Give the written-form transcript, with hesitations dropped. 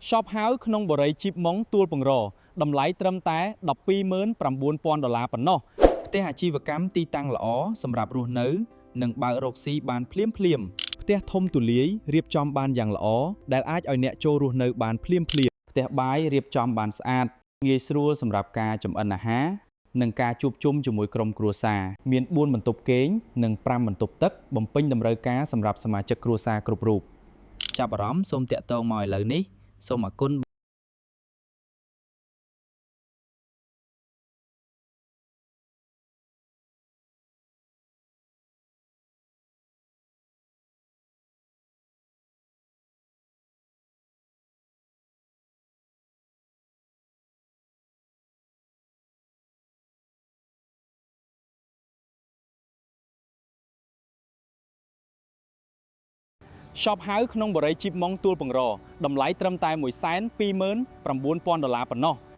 Shop House ក្នុងបូរីជីបម៉ុងទួលបង្រតម្លៃត្រឹមតែ$129,000ប៉ុណ្ណោះផ្ទះអាជីវកម្មទីតាំងល្អសម្រាប់រស់នៅនិងបើករកស៊ីបានភ្លាមផ្ទះធំទូលាយរៀបចំបានយ៉ាងល្អដែលអាចឲ្យអ្នកចូលរស់នៅបានភ្លាមផ្ទះបាយរៀបចំបានស្អាតងាយស្រួលសម្រាប់ការចម្អិនអាហារនិងការជួបជុំជាមួយក្រុមគ្រួសារមាន4បន្ទប់គេងនិង5បន្ទប់ទឹកបំពេញតម្រូវការសម្រាប់សមាជិកគ្រួសារគ្រប់រូបចាប់អារម្មណ៍សូមតាក់ទងមកឥឡូវនេះសូមអរគុណ Shop House ក្នុងបូរីជីបម៉ុងទួលបង្រតម្លៃត្រឹមតែ$129,000ប៉ុណ្ណោះ